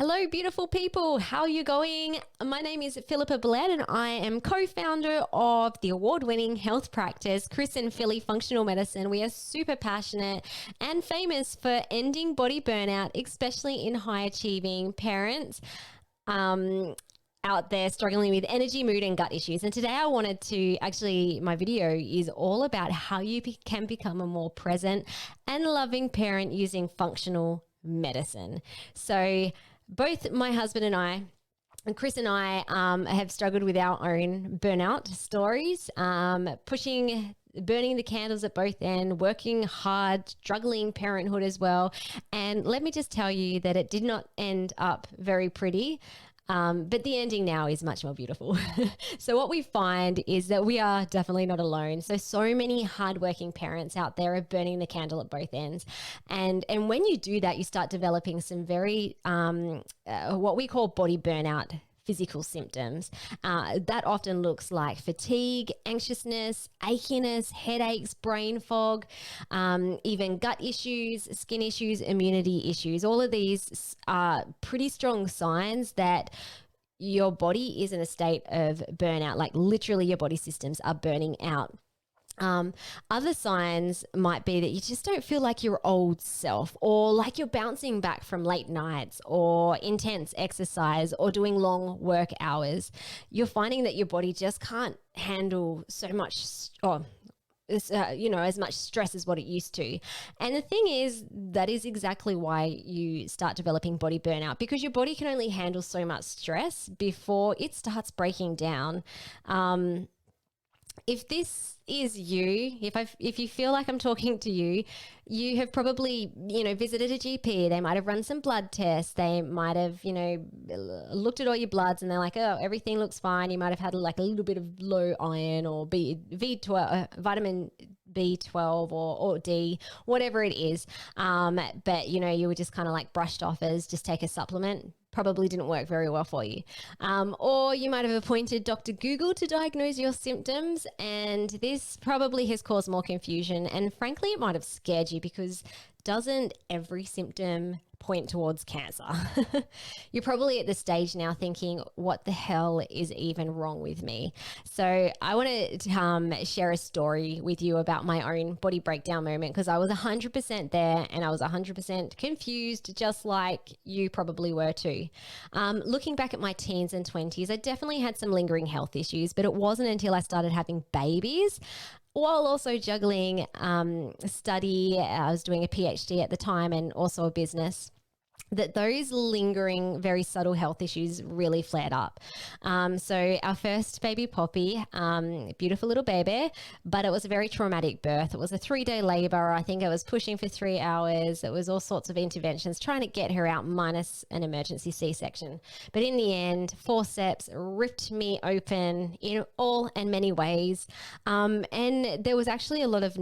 Hello, beautiful people. How are you going? My name is Philippa Bled, and I am co-founder of the award-winning health practice, Chris and Philly Functional Medicine. We are super passionate and famous for ending body burnout, especially in high-achieving parents out there struggling with energy, mood, and gut issues. And today I wanted to my video is all about how you can become a more present and loving parent using functional medicine. So both my husband and I, and Chris and I, have struggled with our own burnout stories, burning the candles at both ends, working hard, struggling parenthood as well. And let me just tell you that it did not end up very pretty. But the ending now is much more beautiful. So what we find is that we are definitely not alone. So many hardworking parents out there are burning the candle at both ends. And when you do that, you start developing some very, what we call body burnout physical symptoms. That often looks like fatigue, anxiousness, achiness, headaches, brain fog, even gut issues, skin issues, immunity issues. All of these are pretty strong signs that your body is in a state of burnout, like literally your body systems are burning out. Other signs might be that you just don't feel like your old self, or like you're bouncing back from late nights or intense exercise or doing long work hours. You're finding that your body just can't handle so much as much stress as what it used to. And the thing is, that is exactly why you start developing body burnout, because your body can only handle so much stress before it starts breaking down. If this is you, if you feel like I'm talking to you, you have probably, visited a GP. They might have run some blood tests. They might have, looked at all your bloods and they're like, oh, everything looks fine. You might have had like a little bit of low iron or vitamin B12 or D, whatever it is. But, you were just kind of like brushed off as just take a supplement. Probably didn't work very well for you. Or you might have appointed Dr. Google to diagnose your symptoms, and this probably has caused more confusion. And frankly, it might have scared you, because doesn't every symptom point towards cancer? You're probably at the stage now thinking, what the hell is even wrong with me? So I want to share a story with you about my own body breakdown moment, because I was 100% there and I was 100% confused, just like you probably were too. Looking back at my teens and 20s, I definitely had some lingering health issues, but it wasn't until I started having babies, while also juggling study. I was doing a PhD at the time and also a business, that those lingering, very subtle health issues really flared up. So our first baby, Poppy, beautiful little baby, but it was a very traumatic birth. It was a 3-day labor. I think I was pushing for 3 hours. It was all sorts of interventions trying to get her out, minus an emergency C-section. But in the end, forceps ripped me open in all and many ways. And there was actually a lot of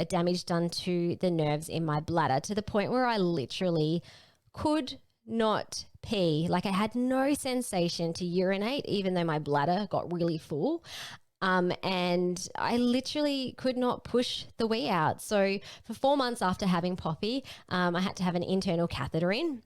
damage done to the nerves in my bladder, to the point where I literally could not pee. Like, I had no sensation to urinate, even though my bladder got really full. And I literally could not push the wee out. So for 4 months after having Poppy, I had to have an internal catheter in.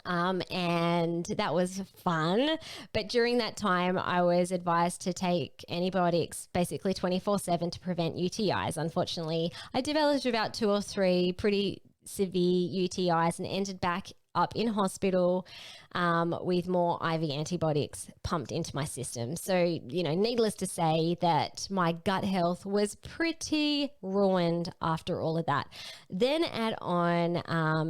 And that was fun. But during that time, I was advised to take antibiotics basically 24/7 to prevent UTIs. Unfortunately, I developed about 2 or 3 pretty severe UTIs and ended back up in hospital with more IV antibiotics pumped into my system. So, needless to say that my gut health was pretty ruined after all of that. Then add on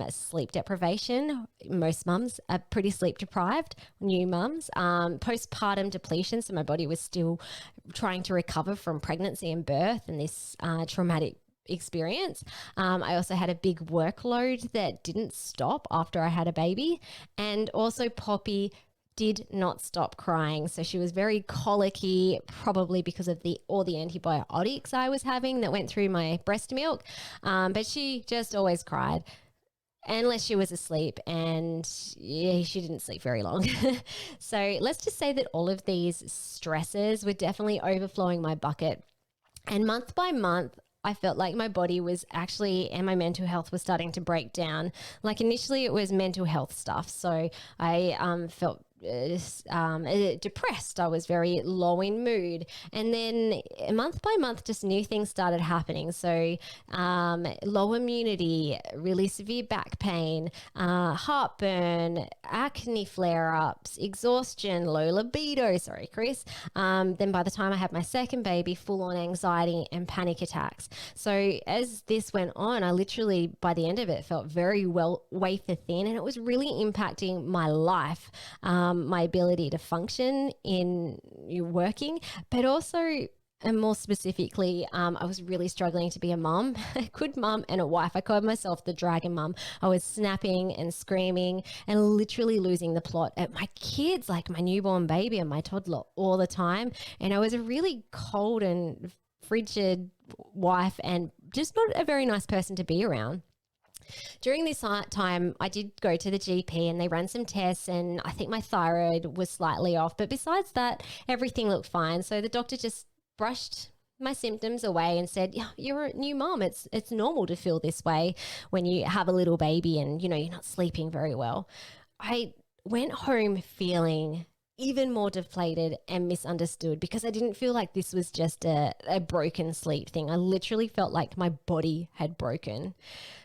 sleep deprivation. Most mums are pretty sleep deprived, new mums. Postpartum depletion. So my body was still trying to recover from pregnancy and birth and this traumatic experience. I also had a big workload that didn't stop after I had a baby. And also Poppy did not stop crying. So she was very colicky, probably because of all the antibiotics I was having that went through my breast milk. But she just always cried, unless she was asleep, and yeah, she didn't sleep very long. So let's just say that all of these stresses were definitely overflowing my bucket. And month by month, I felt like my body was actually, and my mental health was starting to break down. Like initially it was mental health stuff. So I felt depressed. I was very low in mood. And then month by month, just new things started happening. So low immunity, really severe back pain, heartburn, acne flare-ups, exhaustion, low libido. Sorry, Chris. Then by the time I had my second baby, full-on anxiety and panic attacks. So as this went on, I literally, by the end of it, felt very wafer thin, and it was really impacting my life. My ability to function in working, but also, and more specifically, I was really struggling to be a mum, a good mum and a wife. I called myself the dragon mum. I was snapping and screaming and literally losing the plot at my kids, like my newborn baby and my toddler, all the time. And I was a really cold and frigid wife and just not a very nice person to be around. During this time, I did go to the GP and they ran some tests, and I think my thyroid was slightly off. But besides that, everything looked fine. So the doctor just brushed my symptoms away and said, yeah, you're a new mom. It's normal to feel this way when you have a little baby and, you're not sleeping very well. I went home feeling even more deflated and misunderstood because I didn't feel like this was just a broken sleep thing. I literally felt like my body had broken.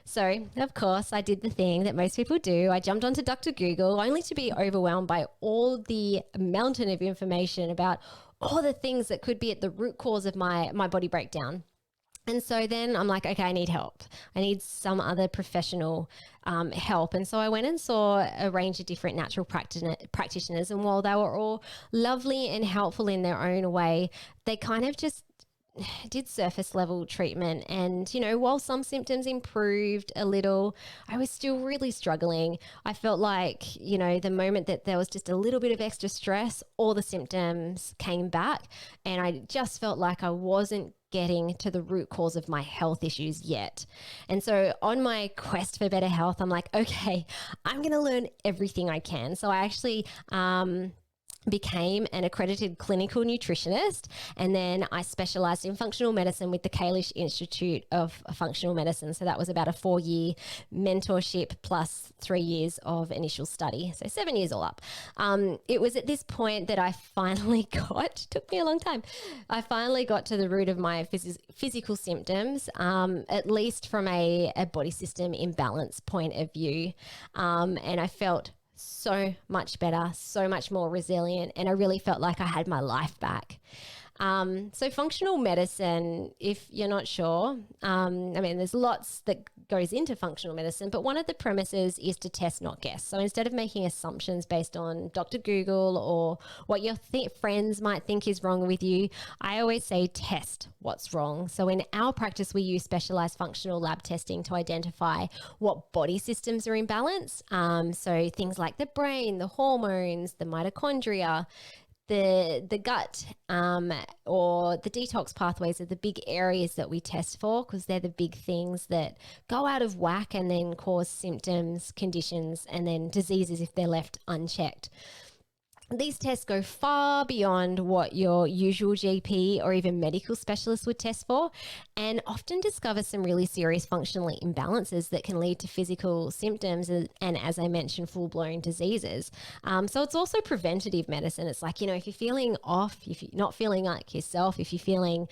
So, of course, I did the thing that most people do. I jumped onto Dr. Google only to be overwhelmed by all the mountain of information about all the things that could be at the root cause of my body breakdown. And so then I'm like, okay, I need help. I need some other professional help. And so I went and saw a range of different natural practitioners. And while they were all lovely and helpful in their own way, they kind of just did surface level treatment. And, while some symptoms improved a little, I was still really struggling. I felt like, the moment that there was just a little bit of extra stress, all the symptoms came back. And I just felt like I wasn't getting to the root cause of my health issues yet. And so on my quest for better health, I'm like, okay, I'm going to learn everything I can. So I actually, became an accredited clinical nutritionist, and then I specialized in functional medicine with the Kalish Institute of Functional Medicine. So that was about a 4-year mentorship plus 3 years of initial study, so 7 years all up. It was at this point that I finally took me a long time, I finally got to the root of my physical symptoms, at least from a body system imbalance point of view, and I felt so much better, so much more resilient, and I really felt like I had my life back. So functional medicine, if you're not sure, there's lots that goes into functional medicine, but one of the premises is to test, not guess. So instead of making assumptions based on Dr. Google or what your friends might think is wrong with you, I always say test what's wrong. So in our practice, we use specialized functional lab testing to identify what body systems are in balance. So things like the brain, the hormones, the mitochondria, the gut, or the detox pathways are the big areas that we test for, because they're the big things that go out of whack and then cause symptoms, conditions, and then diseases if they're left unchecked. These tests go far beyond what your usual GP or even medical specialist would test for, and often discover some really serious functional imbalances that can lead to physical symptoms and, as I mentioned, full-blown diseases. So it's also preventative medicine. It's like, if you're feeling off, if you're not feeling like yourself, if you're feeling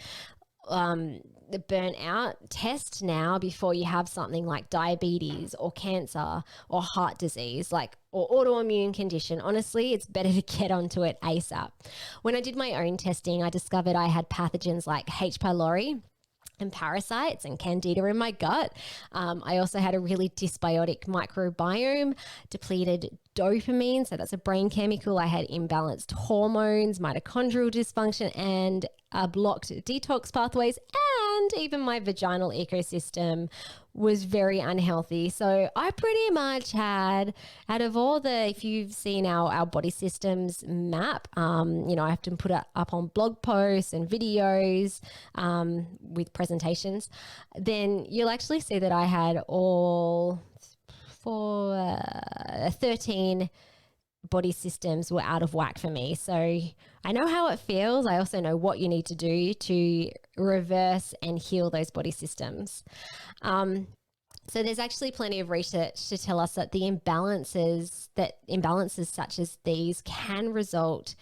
the burnout, test now before you have something like diabetes or cancer or heart disease, or autoimmune condition. Honestly, it's better to get onto it ASAP. When I did my own testing, I discovered I had pathogens like H. pylori and parasites and candida in my gut. I also had a really dysbiotic microbiome, depleted dopamine, so that's a brain chemical. I had imbalanced hormones, mitochondrial dysfunction, and blocked detox pathways, and even my vaginal ecosystem was very unhealthy. So I pretty much had, out of all the, if you've seen our body systems map, I have to put it up on blog posts and videos with presentations, then you'll actually see that I had all 13 body systems were out of whack for me. So I know how it feels. I also know what you need to do to reverse and heal those body systems. So there's actually plenty of research to tell us that imbalances such as these can result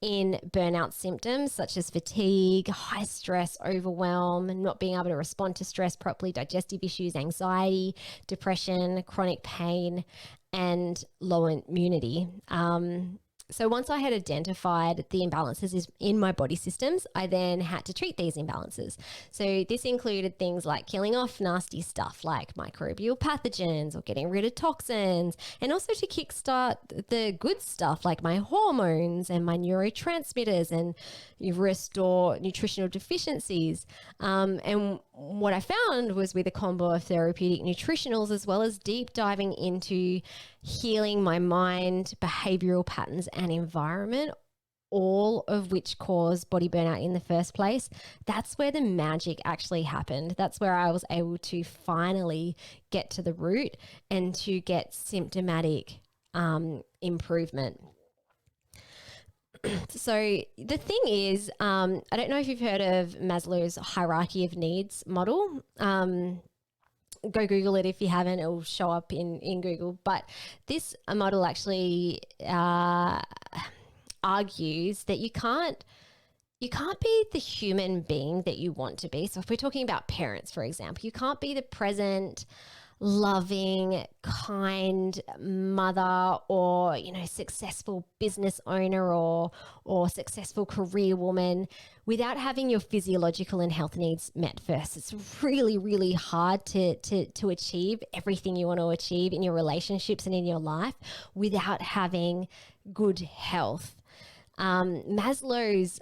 in burnout symptoms such as fatigue, high stress, overwhelm, not being able to respond to stress properly, digestive issues, anxiety, depression, chronic pain, and low immunity. So once I had identified the imbalances in my body systems, I then had to treat these imbalances. So this included things like killing off nasty stuff like microbial pathogens or getting rid of toxins, and also to kickstart the good stuff like my hormones and my neurotransmitters, and you restore nutritional deficiencies. And what I found was with a combo of therapeutic nutritionals as well as deep diving into healing my mind, behavioral patterns, and environment, all of which cause body burnout in the first place, that's where the magic actually happened. That's where I was able to finally get to the root and to get symptomatic improvement. So the thing is, I don't know if you've heard of Maslow's hierarchy of needs model. Go Google it if you haven't. It will show up in Google. But this model actually argues that you can't be the human being that you want to be. So if we're talking about parents, for example, you can't be the present, loving, kind mother or, successful business owner or successful career woman without having your physiological and health needs met first. It's really, really hard to achieve everything you want to achieve in your relationships and in your life without having good health. Maslow's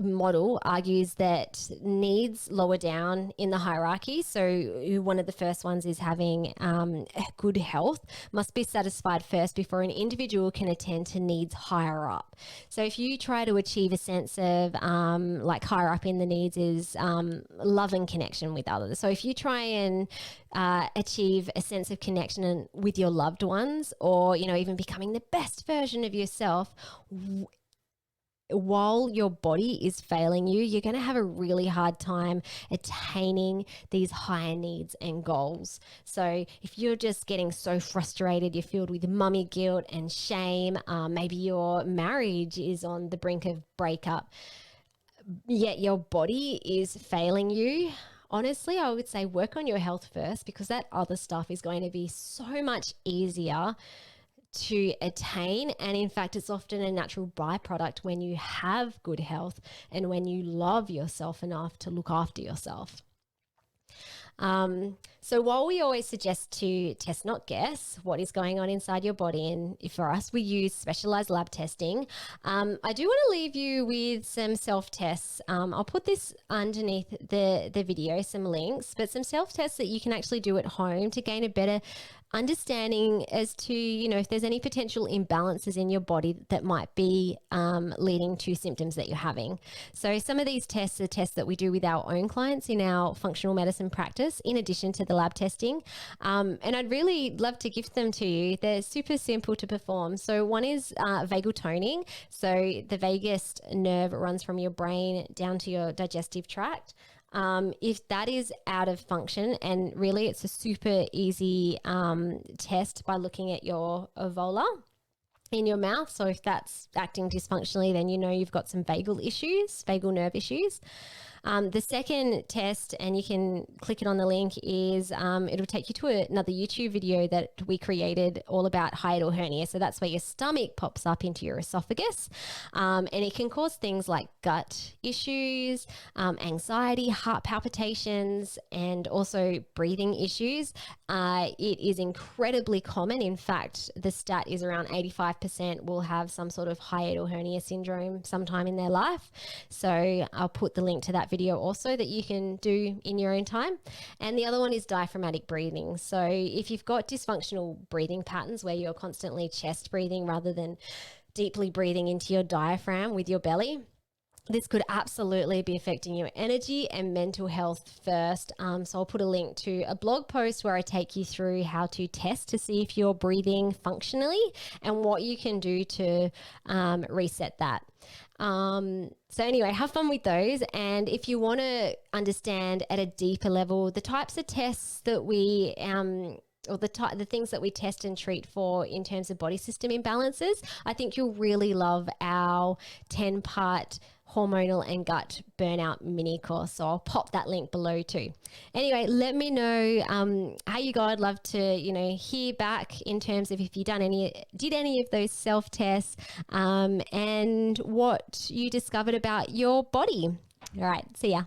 model argues that needs lower down in the hierarchy. So one of the first ones is having good health must be satisfied first before an individual can attend to needs higher up. So if you try to achieve a sense of like higher up in the needs is love and connection with others. So if you try and achieve a sense of connection with your loved ones, or even becoming the best version of yourself, while your body is failing you, you're going to have a really hard time attaining these higher needs and goals. So if you're just getting so frustrated, you're filled with mummy guilt and shame, maybe your marriage is on the brink of breakup, yet your body is failing you, honestly, I would say work on your health first, because that other stuff is going to be so much easier to attain. And in fact, it's often a natural byproduct when you have good health and when you love yourself enough to look after yourself. So while we always suggest to test, not guess, what is going on inside your body, and for us, we use specialized lab testing, I do want to leave you with some self-tests. I'll put this underneath the video, some links, but some self-tests that you can actually do at home to gain a better understanding as to, if there's any potential imbalances in your body that might be leading to symptoms that you're having. So some of these tests are tests that we do with our own clients in our functional medicine practice, in addition to the lab testing. And I'd really love to gift them to you. They're super simple to perform. So one is vagal toning. So the vagus nerve runs from your brain down to your digestive tract. If that is out of function, and really it's a super easy test by looking at your uvula in your mouth. So if that's acting dysfunctionally, then you've got some vagal nerve issues. The second test, and you can click it on the link, is it'll take you to another YouTube video that we created all about hiatal hernia. So that's where your stomach pops up into your esophagus, and it can cause things like gut issues, anxiety, heart palpitations, and also breathing issues. It is incredibly common. In fact, the stat is around 85% will have some sort of hiatal hernia syndrome sometime in their life. So I'll put the link to that video also that you can do in your own time. And the other one is diaphragmatic breathing. So if you've got dysfunctional breathing patterns where you're constantly chest breathing rather than deeply breathing into your diaphragm with your belly, this could absolutely be affecting your energy and mental health first. So I'll put a link to a blog post where I take you through how to test to see if you're breathing functionally and what you can do to reset that. So anyway, have fun with those. And if you want to understand at a deeper level the types of tests that we or the things that we test and treat for in terms of body system imbalances, I think you'll really love our 10-part hormonal and gut burnout mini course. So I'll pop that link below too. Anyway, let me know how you go. I'd love to, hear back in terms of if you did any of those self-tests and what you discovered about your body. All right, see ya.